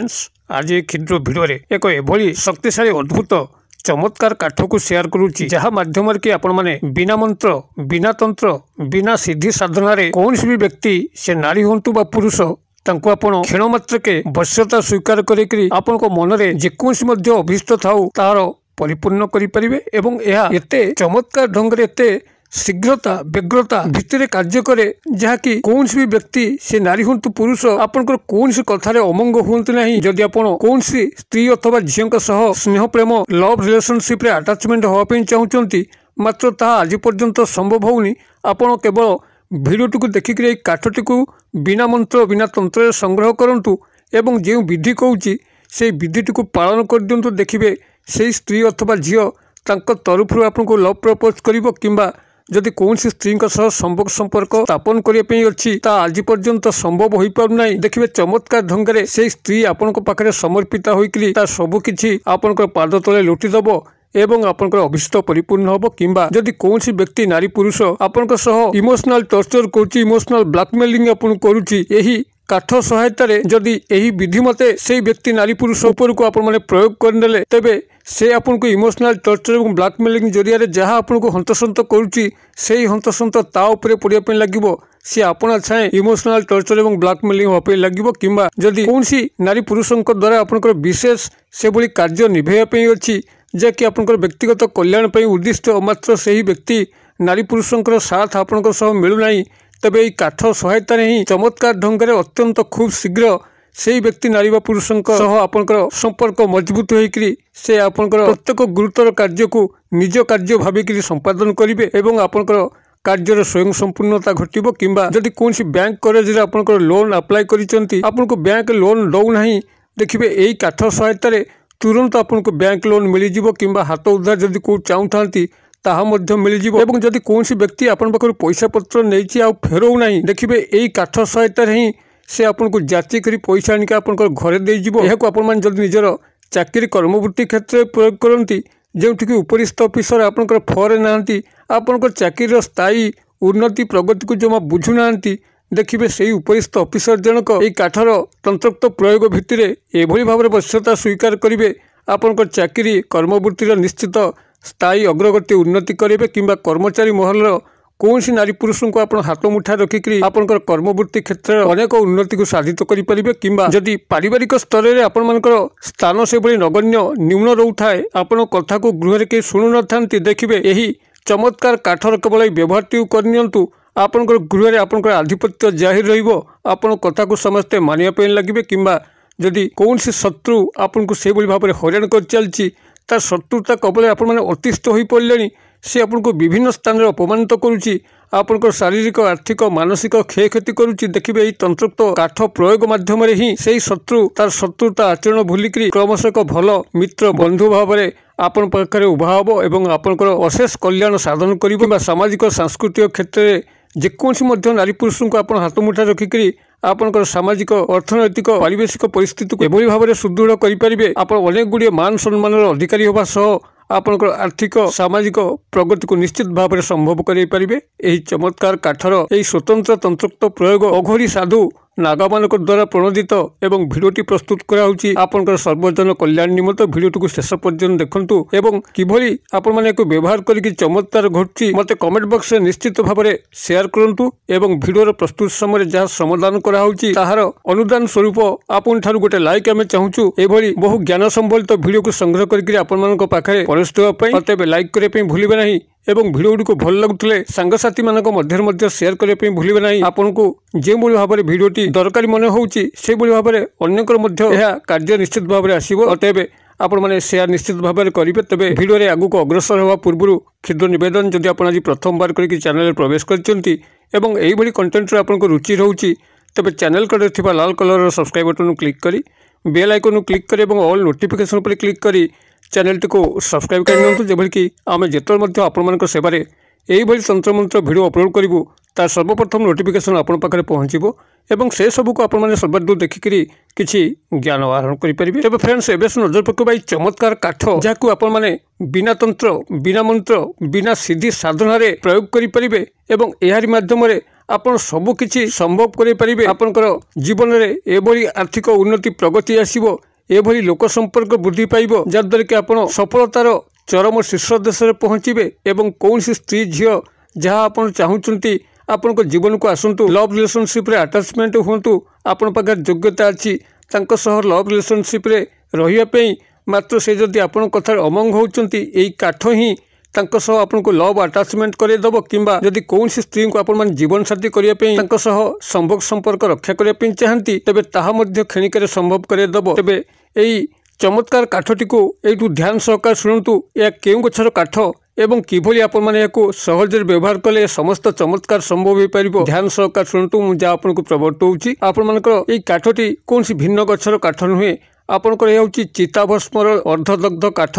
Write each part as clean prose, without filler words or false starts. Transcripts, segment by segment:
Friends आज ये क्षुद्र भिडियो एक एभली शक्तिशाली अद्भुत चमत्कार काठ को शेयर करुच्ची जहाँ माध्यम कि आपण माने बिना मंत्र बिना तंत्र बिना सिद्धि साधना कौन भी व्यक्ति से नारी हूँ बा पुरुष तांको आपण क्षण मात्र के वश्यता स्वीकार करी आपण को मन में जेकोसी मध्य अभीष्ट थाउ तार परिपूर्ण करि परिबे एवं यह एते चमत्कार ढंग रे एते शीघ्रता व्यग्रता भितर कार्य करे जहाँकि कौन भी व्यक्ति से नारी हूँ पुरुष आपंकर कौन कथार अमंग हूँ ना जदि आप कौन स्त्री अथवा झील स्नेह प्रेम लव रिलेशनशिप रे अटैचमेंट होगापी चाहूँगी मात्र ताहा आज पर्यंत संभव होनी आपण केवल भिडियोटी को देखिक काठटी को बिना मंत्र बिना तंत्र संग्रह करंतु एवं जो विधि कहूँ से विधिटी को पालन कर दिंतु देखिए से स्त्री अथवा झील तरफ आपको लव प्रपोज करिवो किंबा जदि कौन स्त्री संपर्क स्थापन करने अच्छी आज पर्यंत संभव हो पारना देखिए चमत्कार ढंग से स्त्री आपण पाखे समर्पित होकर सबकि आपण पाद तले लुटिदेव एवं आपंकर अभिष्ट परिपूर्ण हम किंबा जदि कौन व्यक्ति नारी पुरुष आपण इमोशनल टर्चर करुच्ची इमोशनल ब्लैकमेलिंग आपन करुच्ची यही काठ सहायता जदि यही विधि मते से व्यक्ति नारी पुरुष उपर को आपण माने प्रयोग करने तेबे से आपन को इमोशनल टर्चर और ब्लैकमेलिंग जरिया जहाँ आपन को हंतसंत करुच्ची से हंतसंत ता उपरे पड़िया लगिवो सी आपना छाए इमोशनल टर्चर और ब्लैकमेलिंग होपे लगिवो किंबा जदि कौन नारी पुरुषों द्वारा आपनकर विशेष से भली कार्य निभेया अच्छी जैकि आपनकर व्यक्तिगत कल्याण पर उद्दिष्ट मात्र से ही व्यक्ति नारी पुरुषों साथ आपनकर सह मिलूना तेबे यही काठ सहायता ही चमत्कार ढंग से अत्यंत खूब शीघ्र से व्यक्ति नारी व पुरुषों सह आपनकर संपर्क मजबूत होकर से आपनकर प्रत्येक गुरुतर कार्य को निज कार्य भाविक संपादन करेंगे एवं आपनकर कार्यर स्वयं संपूर्णता घटिबो किंबा जदि कौन बैंक करेज आपनकर लोन अप्लाई करिसेंती आपनको बैंक लोन दौ नहीं देखिए यही काठ सहायता तुरंत आपको बैंक लोन मिल किंबा हाथ उधार जदि को चाहूँ ताहा मध्य मिल एवं जदि कौन व्यक्ति आपन पाखर पैसा पत्र नहीं आ फेरऊ ना देखिए यही काठ सहायता ही से आपको जांची कर पैसा आनिक आप घरे देजिबो एहाको आपण माने जदि निजर चाकरी कर्मवृत्ति क्षेत्र में प्रयोग करती जोठिक उपरिस्थ ऑफिसर आपनकर फरे नांती आपनकर चाकरी स्थायी उन्नति प्रगति को जमा बुझुना देखिए से उपरिस्थ ऑफिसर जनक यही काठर तंत्रोक्त प्रयोग भितर एभली भाव वश्यता स्वीकार करेंगे आपनकर चाकरी कर्मवृत्तिर निश्चित स्थायी अग्रगति उन्नति करेंगे किंबा कर्मचारी महल कौन नारी पुरुषों को आप हाथ मुठा रखिक आपनकर कर्मवृत्ति क्षेत्र में अनेक उन्नति को साधित करेंगे किंबा जदि पारिवारिक स्तर में आपण मानकर स्थान से भली नगण्य न्यून रोए आपण कथा को गृह के शुणु न था देखिए यही चमत्कार काठर केवल व्यवहार करनियंतु आपनकर गृह में आपनकर आधिपत्य जाहिर रहिबो आपण कथा को समस्ते मानिया लगे किंबा जदि कौन शत्रु आपन को से भाव में हैरान कर चलती तार शत्रुता कबल आपण मैंने अतिष्ठ हो पड़े सी आपन को विभिन्न स्थान में अपमानित करुच्ची आपनकर शारीरिक आर्थिक मानसिक क्षयक्षति करुच्ची देखिए यही तंत्रोक्त काठ प्रयोग माध्यम ही से शत्रु तार शत्रुता आचरण भूलिक क्रमश एक भल मित्र बंधु भाव में आपन पाखे उभा हम एवं आपनकर अशेष कल्याण साधन कर सामाजिक सांस्कृतिक क्षेत्र में जेकोसी नारी पुरुषों को आप हाथ मुठा रखिक आपनकर सामाजिक अर्थनैतिक पारिवेशिक परिस्थिति को एभली भाव में सुदृढ़ करेंगे आप अनेक गुड़िए मान सम्मान अधिकारी होगा सह आपनकर आर्थिक सामाजिक प्रगति को निश्चित भाव में संभव करेंगे यही चमत्कार काठर यही स्वतंत्र तंत्रोक्त प्रयोग अघोरी साधु नागा मान द्वारा प्रणोदित एवं भिडियोटी प्रस्तुत कराउची आपनकर सर्वजन कल्याण निमित्त भिडियोटी को शेष पर्यंत देखंतु एवं किभली आपण माने को व्यवहार करके चमत्कार घटुची मते कमेंट बॉक्स में निश्चित भाव में शेयर करंतु एवं भिडियोर प्रस्तुत समय जहाँ समाधान कराउची ताहार अनुदान स्वरूप आपन ठारू गोटे लाइक आमे चाहूचु एभली बहु ज्ञान संबलित भिडियो को संग्रह करके आपण मानक पाखे पहुंचवा पई तबे लाइक करे पई भूलिबे नहीं एवं भिडियो गुडी को भल लगुले सांगसाथी मानक मध्य शेयर करने भूलिबे नहीं आपन को जो भाव में भिडियोटी दरकारी मन होउची से भाव में अन्यकर कार्य निश्चित भाव में आसीबो अतएव आपण माने शेयर निश्चित भाव में करेंगे तेबे भिडियो रे आगु को अग्रसर होगा पूर्व क्षुद्र निवेदन जदि आप आज प्रथम बार करके चैनल प्रवेश करचंती एवं एही भली कंटेंट रे आपन को रुचि रहउची तेबे चैनल कड़े थिबा लाल कलर सब्सक्राइब बटन क्लिक करी बेल आइकन क्लिक करी एवं ऑल नोटिफिकेशन पर क्लिक करी चैनल टी को सब्सक्राइब कर जबकि कि आम जिते आपण सेवार यही तंत्र मंत्र भिडियो अपलोड करूँ तार सर्वप्रथम नोटिफिकेशन आपण पाखे पहुँचो एवं से सबको आपण सर्वादूर देखिक किसी ज्ञान आहरण करेंगे तेज फ्रेंड्स एवं नजर पकड़ चमत्कार काठ जहाँ आपण मैंने बिना तंत्र बिना मंत्र बिना सिद्धि साधन प्रयोग करेंगे एवं यार माध्यम ଆପଣ ସବୁकिଛି ସମ୍ଭବ କରିପାରିବେ। ଆପଣଙ୍କର ଜୀବନରେ ଏଭଳି ଆର୍ଥିକ ଉନ୍ନତି ପ୍ରଗତି ଆସିବ, ଏଭଳି ଲୋକ ସମ୍ପର୍କ ବୃଦ୍ଧି ପାଇବ, ଯାହାଦ୍ୱାରା କି ଆପଣ ସଫଳତାର ଚରମ ଶୀର୍ଷ ଦେଶରେ ପହଞ୍ଚିବେ ଏବଂ କୌଣସି ସ୍ତ୍ରୀ ଝିଅ ଯାହା ଆପଣ ଚାହୁଁଛନ୍ତି ଆପଣଙ୍କ ଜୀବନକୁ ଆସନ୍ତୁ, ଲଭ୍ ରିଲେସନସିପ୍ରେ ଆଟାଚମେଣ୍ଟ ହୁଅନ୍ତୁ, ଆପଣଙ୍କ ପାଖରେ ଯୋଗ୍ୟତା ଅଛି ତାଙ୍କ ସହ ଲଭ୍ ରିଲେସନସିପ୍ରେ ରହିବା ପାଇଁ, ମାତ୍ର ସେ ଯଦି ଆପଣଙ୍କ କଥାରେ ଅମଙ୍ଗ ହେଉଛନ୍ତି, ଏଇ କାଠ ହିଁ ତାଙ୍କ ସହ ଆପଣଙ୍କୁ ଲଭ୍ ଆଟାଚମେଣ୍ଟ କରାଇଦେବ। କିମ୍ବା ଯଦି କୌଣସି ସ୍ତ୍ରୀଙ୍କୁ ଆପଣମାନେ ଜୀବନସାଥୀ କରିବା ପାଇଁ ତାଙ୍କ ସହ ସମ୍ପର୍କ ରକ୍ଷା କରିବା ପାଇଁ ଚାହାନ୍ତି, ତେବେ ତାହା ମଧ୍ୟ କ୍ଷଣିକରେ ସମ୍ଭବ କରାଇଦେବ। ତେବେ ଏଇ ଚମତ୍କାର କାଠଟିକୁ ଏଇଠୁ ଧ୍ୟାନ ସହକାରେ ଶୁଣନ୍ତୁ। ଏହା କେଉଁ ଗଛର କାଠ ଏବଂ କିଭଳି ଆପଣମାନେ ଏହାକୁ ସହଜରେ ବ୍ୟବହାର କଲେ ସମସ୍ତ ଚମତ୍କାର ସମ୍ଭବ ହୋଇପାରିବ, ଧ୍ୟାନ ସହକାରେ ଶୁଣନ୍ତୁ। ମୁଁ ଯାହା ଆପଣଙ୍କୁ ପ୍ରବର୍ତ୍ତଉଛି, ଆପଣମାନଙ୍କର ଏଇ କାଠଟି କୌଣସି ଭିନ୍ନ ଗଛର କାଠ ନୁହେଁ। ଆପଣଙ୍କର ଏହା ହେଉଛି ଚିତାଭସ୍ମର ଅର୍ଦ୍ଧଦଗ୍ଧ କାଠ,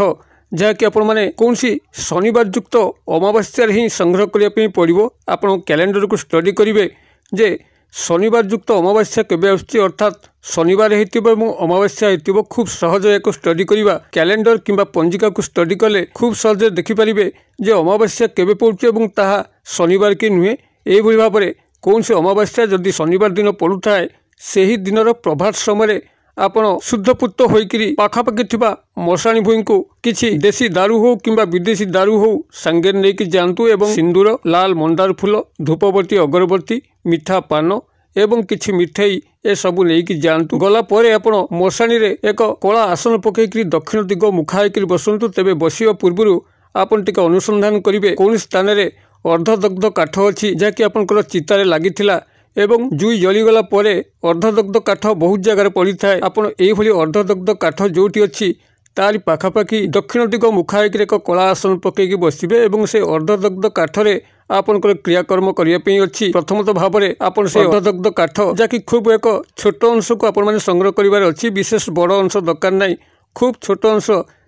ଯାହାକି ଆପଣମାନେ କୌଣସି ଶନିବାର ଯୁକ୍ତ ଅମାବାସ୍ୟାରେ ହିଁ ସଂଗ୍ରହ କରିବା ପାଇଁ ପଡ଼ିବ। ଆପଣ କ୍ୟାଲେଣ୍ଡରକୁ ଷ୍ଟଡି କରିବେ ଯେ ଶନିବାର ଯୁକ୍ତ ଅମାବାସ୍ୟା କେବେ ଆସୁଛି, ଅର୍ଥାତ୍ ଶନିବାର ହେଇଥିବ ଏବଂ ଅମାବାସ୍ୟା ହେଇଥିବ। ଖୁବ୍ ସହଜ ଏହାକୁ ଷ୍ଟଡି କରିବା। କ୍ୟାଲେଣ୍ଡର କିମ୍ବା ପଞ୍ଜିକାକୁ ଷ୍ଟଡି କଲେ ଖୁବ୍ ସହଜରେ ଦେଖିପାରିବେ ଯେ ଅମାବାସ୍ୟା କେବେ ପଡ଼ୁଛି ଏବଂ ତାହା ଶନିବାର କି ନୁହେଁ। ଏହିଭଳି ଭାବରେ କୌଣସି ଅମାବାସ୍ୟା ଯଦି ଶନିବାର ଦିନ ପଡ଼ୁଥାଏ, ସେହି ଦିନର ପ୍ରଭାତ ସମୟରେ ଆପଣ ଶୁଦ୍ଧପୂତ ହୋଇକରି ପାଖାପାଖି ଥିବା ମଶାଣି ଭୂଇଁକୁ କିଛି ଦେଶୀ ଦାରୁ ହେଉ କିମ୍ବା ବିଦେଶୀ ଦାରୁ ହେଉ ସାଙ୍ଗରେ ନେଇକି ଯାଆନ୍ତୁ ଏବଂ ସିନ୍ଦୁର, ଲାଲ ମନ୍ଦାର ଫୁଲ, ଧୂପବତୀ, ଅଗରବତୀ, ମିଠା ପାନ ଏବଂ କିଛି ମିଠେଇ ଏସବୁ ନେଇକି ଯାଆନ୍ତୁ। ଗଲା ପରେ ଆପଣ ମଶାଣିରେ ଏକ କଳା ଆସନ ପକାଇକରି ଦକ୍ଷିଣ ଦିଗ ମୁଖା ହେଇକରି ବସନ୍ତୁ। ତେବେ ବସିବା ପୂର୍ବରୁ ଆପଣ ଟିକେ ଅନୁସନ୍ଧାନ କରିବେ କୌଣସି ସ୍ଥାନରେ ଅର୍ଦ୍ଧଦଗ୍ଧ କାଠ ଅଛି ଯାହାକି ଆପଣଙ୍କର ଚିତାରେ ଲାଗିଥିଲା ଏବଂ ଜୁଇ ଜଳିଗଲା ପରେ ଅର୍ଦ୍ଧଦଗ୍ଧ କାଠ ବହୁତ ଜାଗାରେ ପଡ଼ିଥାଏ। ଆପଣ ଏଇଭଳି ଅର୍ଦ୍ଧଦଗ୍ଧ କାଠ ଯେଉଁଠି ଅଛି ତାରି ପାଖାପାଖି ଦକ୍ଷିଣ ଦିଗ ମୁଖା ହେଇକି ଏକ କଳା ଆସନ ପକାଇକି ବସିବେ ଏବଂ ସେ ଅର୍ଦ୍ଧଦଗ୍ଧ କାଠରେ ଆପଣଙ୍କର କ୍ରିୟାକର୍ମ କରିବା ପାଇଁ ଅଛି। ପ୍ରଥମତଃ ଭାବରେ ଆପଣ ସେ ଅର୍ଦ୍ଧଦଗ୍ଧ କାଠ ଯାହାକି ଖୁବ୍ ଏକ ଛୋଟ ଅଂଶକୁ ଆପଣମାନେ ସଂଗ୍ରହ କରିବାର ଅଛି, ବିଶେଷ ବଡ଼ ଅଂଶ ଦରକାର ନାହିଁ। ଖୁବ୍ ଛୋଟ ଅଂଶ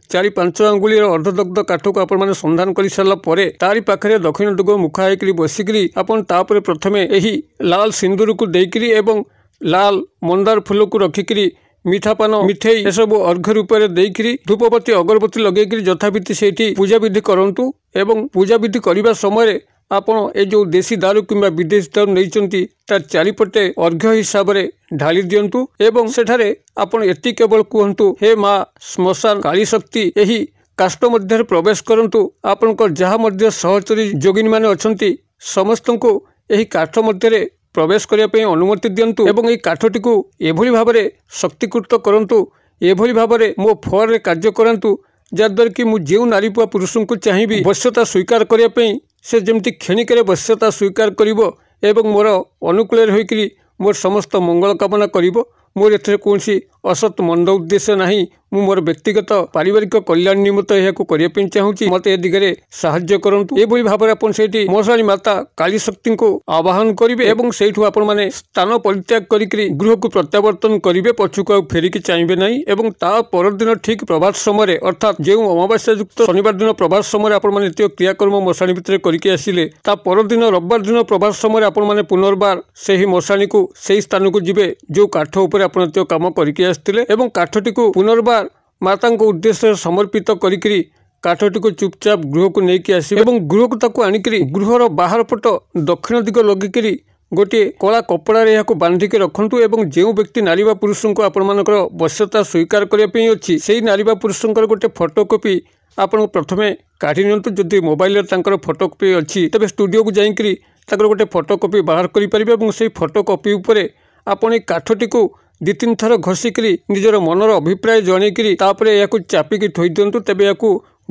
4-5 ଆଙ୍ଗୁଳିର ଅର୍ଦ୍ଧଦଗ୍ଧ କାଠକୁ ଆପଣମାନେ ସନ୍ଧାନ କରିସାରିଲା ପରେ ତାରି ପାଖରେ ଦକ୍ଷିଣ ଦିଗ ମୁଖା ହେଇକରି ବସିକରି ଆପଣ ତାପରେ ପ୍ରଥମେ ଏହି ଲାଲ ସିନ୍ଦୁରକୁ ଦେଇକରି ଏବଂ ଲାଲ ମନ୍ଦାର ଫୁଲକୁ ରଖିକରି ମିଠା ପାନ, ମିଠେଇ ଏସବୁ ଅର୍ଘ୍ୟ ରୂପରେ ଦେଇକରି ଧୂପବତୀ, ଅଗରବତୀ ଲଗେଇକରି ଯଥାବିଧି ସେଇଠି ପୂଜାବିଧି କରନ୍ତୁ। ଏବଂ ପୂଜାବିଧି କରିବା ସମୟରେ ଆପଣ ଏ ଯେଉଁ ଦେଶୀ ଦାରୁ କିମ୍ବା ବିଦେଶୀ ଦାରୁ ନେଇଛନ୍ତି ତାର ଚାରିପଟେ ଅର୍ଘ୍ୟ ହିସାବରେ ଢାଳି ଦିଅନ୍ତୁ ଏବଂ ସେଠାରେ ଆପଣ ଏତିକି କେବଳ କୁହନ୍ତୁ, ହେ ମା ଶ୍ମଶାନ କାଳୀ ଶକ୍ତି, ଏହି କାଷ୍ଠ ମଧ୍ୟରେ ପ୍ରବେଶ କରନ୍ତୁ। ଆପଣଙ୍କ ଯାହା ମଧ୍ୟ ସହଚରୀ ଯୋଗିନୀମାନେ ଅଛନ୍ତି ସମସ୍ତଙ୍କୁ ଏହି କାଠ ମଧ୍ୟରେ ପ୍ରବେଶ କରିବା ପାଇଁ ଅନୁମତି ଦିଅନ୍ତୁ ଏବଂ ଏହି କାଠଟିକୁ ଏଭଳି ଭାବରେ ଶକ୍ତିକୃତ କରନ୍ତୁ, ଏଭଳି ଭାବରେ ମୋ ଫଳରେ କାର୍ଯ୍ୟ କରାନ୍ତୁ, ଯାହାଦ୍ୱାରା କି ମୁଁ ଯେଉଁ ନାରୀ ବା ପୁରୁଷଙ୍କୁ ଚାହିଁବି ବଶ୍ୟତା ସ୍ୱୀକାର କରିବା ପାଇଁ ସେ ଯେମିତି କ୍ଷଣିକରେ ବଶ୍ୟତା ସ୍ୱୀକାର କରିବ ଏବଂ ମୋର ଅନୁକୂଳରେ ହୋଇକରି ମୋର ସମସ୍ତ ମଙ୍ଗଳ କାମନା କରିବ। ମୋର ଏଥିରେ କୌଣସି ଅସତ୍ ମନ୍ଦ ଉଦ୍ଦେଶ୍ୟ ନାହିଁ। ମୁଁ ମୋର ବ୍ୟକ୍ତିଗତ ପାରିବାରିକ କଲ୍ୟାଣ ନିମିତ୍ତ ଏହାକୁ କରିବା ପାଇଁ ଚାହୁଁଛି, ମୋତେ ଏ ଦିଗରେ ସାହାଯ୍ୟ କରନ୍ତୁ। ଏଭଳି ଭାବରେ ଆପଣ ସେଇଠି ମଶାଣି ମାତା କାଳୀ ଶକ୍ତିଙ୍କୁ ଆବାହନ କରିବେ ଏବଂ ସେଇଠୁ ଆପଣମାନେ ସ୍ଥାନ ପରିତ୍ୟାଗ କରିକରି ଗୃହକୁ ପ୍ରତ୍ୟାବର୍ତ୍ତନ କରିବେ, ପଛକୁ ଆଉ ଫେରିକି ଚାହିଁବେ ନାହିଁ। ଏବଂ ତା ପରଦିନ ଠିକ୍ ପ୍ରଭାତ ସମୟରେ, ଅର୍ଥାତ୍ ଯେଉଁ ଅମାବାସ୍ୟା ଯୁକ୍ତ ଶନିବାର ଦିନ ପ୍ରଭାତ ସମୟରେ ଆପଣମାନେ ନିତ୍ୟ କ୍ରିୟାକର୍ମ ମଶାଣି ଭିତରେ କରିକି ଆସିଲେ, ତା ପରଦିନ ରବିବାର ଦିନ ପ୍ରଭାତ ସମୟରେ ଆପଣମାନେ ପୁନର୍ବାର ସେହି ମଶାଣିକୁ ସେହି ସ୍ଥାନକୁ ଯିବେ ଯେଉଁ କାଠ ଉପରେ ଆପଣ ନିତ୍ୟ କାମ କରିକି ଆସିଥିଲେ ଏବଂ କାଠଟିକୁ ପୁନର୍ବାର ମାତାଙ୍କ ଉଦ୍ଦେଶ୍ୟରେ ସମର୍ପିତ କରିକରି କାଠଟିକୁ ଚୁପଚାପ ଗୃହକୁ ନେଇକି ଆସିବେ ଏବଂ ଗୃହକୁ ତାକୁ ଆଣିକରି ଗୃହର ବାହାର ପଟ ଦକ୍ଷିଣ ଦିଗ ଲଗେଇକରି ଗୋଟିଏ କଳା କପଡ଼ାରେ ଏହାକୁ ବାନ୍ଧିକି ରଖନ୍ତୁ ଏବଂ ଯେଉଁ ବ୍ୟକ୍ତି ନାରୀ ବା ପୁରୁଷଙ୍କୁ ଆପଣମାନଙ୍କର ବଶ୍ୟତା ସ୍ୱୀକାର କରିବା ପାଇଁ ଅଛି ସେହି ନାରୀ ବା ପୁରୁଷଙ୍କର ଗୋଟେ ଫଟୋକପି ଆପଣ ପ୍ରଥମେ କାଢ଼ି ନିଅନ୍ତୁ। ଯଦି ମୋବାଇଲରେ ତାଙ୍କର ଫଟୋକପି ଅଛି ତେବେ ଷ୍ଟୁଡ଼ିଓକୁ ଯାଇକରି ତାଙ୍କର ଗୋଟେ ଫଟୋକପି ବାହାର କରିପାରିବେ ଏବଂ ସେହି ଫଟୋକପି ଉପରେ ଆପଣ এই କାଠଟିକୁ 2-3 ଥର ଘଷିକରି ନିଜର ମନର ଅଭିପ୍ରାୟ ଜଣେଇକରି ତାପରେ ଏହାକୁ ଚାପିକି ଥୋଇ ଦିଅନ୍ତୁ। ତେବେ ଏହାକୁ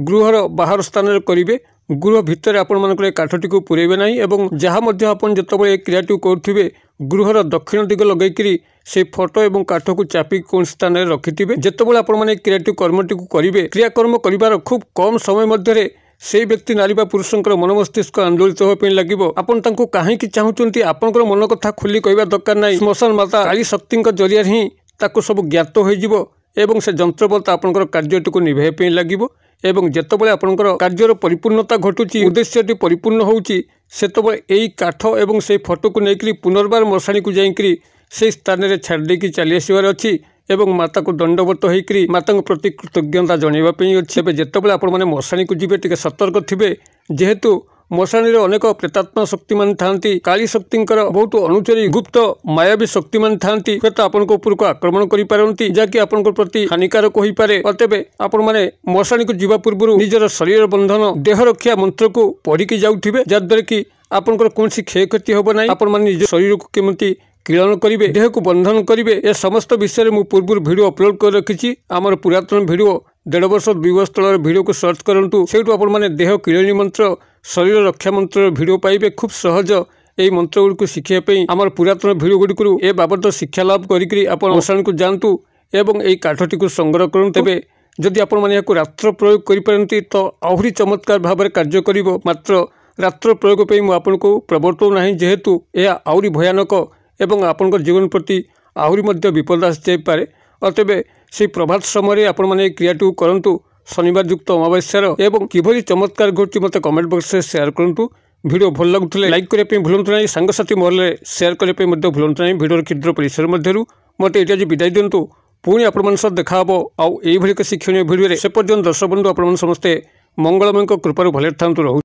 ଗୃହର ବାହାର ସ୍ଥାନରେ କରିବେ, ଗୃହ ଭିତରେ ଆପଣମାନଙ୍କର ଏ କାଠଟିକୁ ପୁରେଇବେ ନାହିଁ ଏବଂ ଯାହା ମଧ୍ୟ ଆପଣ ଯେତେବେଳେ ଏ କ୍ରିୟାଟିକୁ କରୁଥିବେ ଗୃହର ଦକ୍ଷିଣ ଦିଗ ଲଗେଇକରି সেই ଫଟୋ ଏବଂ କାଠକୁ ଚାପି କୌଣସି ସ୍ଥାନରେ ରଖିଥିବେ। ଯେତେବେଳେ ଆପଣମାନେ ଏ କ୍ରିୟାଟି କର୍ମଟିକୁ କରିବେ, କ୍ରିୟାକର୍ମ କରିବାର ଖୁବ୍ କମ୍ ସମୟ ମଧ୍ୟରେ সেই ବ୍ୟକ୍ତି ନାରୀ ବା ପୁରୁଷଙ୍କର ମନ ମସ୍ତିଷ୍କ ଆନ୍ଦୋଳିତ ହେବା ପାଇଁ ଲାଗିବ। ଆପଣ ତାଙ୍କୁ କାହିଁକି ଚାହୁଁଛନ୍ତି ଆପଣଙ୍କର ମନ କଥା ଖୋଲି କହିବା ଦରକାର ନାହିଁ। ଶ୍ମଶାନ ମାତା କାଳୀ ଶକ୍ତିଙ୍କ ଜରିଆରେ ହିଁ ତାକୁ ସବୁ ଜ୍ଞାତ ହୋଇଯିବ ଏବଂ ସେ ଯନ୍ତ୍ରବତ ଆପଣଙ୍କର କାର୍ଯ୍ୟଟିକୁ ନିଭାଇବା ପାଇଁ ଲାଗିବ ଏବଂ ଯେତେବେଳେ ଆପଣଙ୍କର କାର୍ଯ୍ୟର ପରିପୂର୍ଣ୍ଣତା ଘଟୁଛି, ଉଦ୍ଦେଶ୍ୟଟି ପରିପୂର୍ଣ୍ଣ ହେଉଛି, ସେତେବେଳେ ଏହି କାଠ ଏବଂ ସେହି ଫଟୋକୁ ନେଇକରି ପୁନର୍ବାର ମଶାଣିକୁ ଯାଇକରି ସେହି ସ୍ଥାନରେ ଛାଡ଼ି ଦେଇକି ଚାଲି ଆସିବାର ଅଛି ଏବଂ ମାତାକୁ ଦଣ୍ଡବତ ହୋଇକରି ମାତାଙ୍କ ପ୍ରତି କୃତଜ୍ଞତା ଜଣାଇବା ପାଇଁ ଅଛି। ଏବେ ଯେତେବେଳେ ଆପଣମାନେ ମଶାଣିକୁ ଯିବେ ଟିକେ ସତର୍କ ଥିବେ, ଯେହେତୁ मशाणी अनेक प्रेतात्मा शक्ति मान थांती काली शक्ति बहुत अनुचरी गुप्त मायावी शक्ति मान थांती हुए आपण उपरको आक्रमण करिपारती जहाँकि आपण प्रति हानिकारक हो पारे। तेबे आपण माने मशाणी को जीवा पूर्व निजर शरीर बंधन देह रक्षा मंत्र को पढ़िकी जाउथिबे जद्वारा कि आपनकर कौन क्षयक्षति हम ना आपण माने निज शरीर को केमती किरण करेंगे देह को बंधन करेंगे ए समस्त विषय में पूर्व वीडियो अपलोड कर रखी आमर पुरातन वीडियो 1.5 वर्ष 2 वर्ष तलर वीडियो को सर्च करूँ से आपने देह किरणी मंत्र शरीर रक्षा मंत्र वीडियो पाइबे खूब सहज यही मंत्र गुड़ को शिखापी आमर पुरातन वीडियो गुड़िक ए बाबद शिक्षा लाभ करशाणी को जातु एवं यही काठटी को संग्रह करूँ। तेज जदि आपण मैंने रात्र प्रयोग करपारती तो आहरी चमत्कार भाव में कार्य कर मात्र रात्र प्रयोग पर मुझे को प्रवर्तन ना जेहेतु यह आहरी भयानक एवं आपण जीवन प्रति आहरी विपद आसपे और तेज से प्रभात समय आपण मैंने क्रियाटी करूँ शनिवार युक्त अमावस्यार एवं किभली चमत्कार घटी मत कमेंट बॉक्स में शेयर करूँ। वीडियो भल लगुले लाइक करने भूलु ना सांगसाथी महल शेयर करने भूलु ना वीडियो क्षुद्र परिसर मध्य मत ये विदाय दिंतु पुणी आपण देखा आउ शिक्षणीय भिडियो से पर्यटन दर्शक बंधु आपण समस्ते मंगलमय कृपार भले था रहू।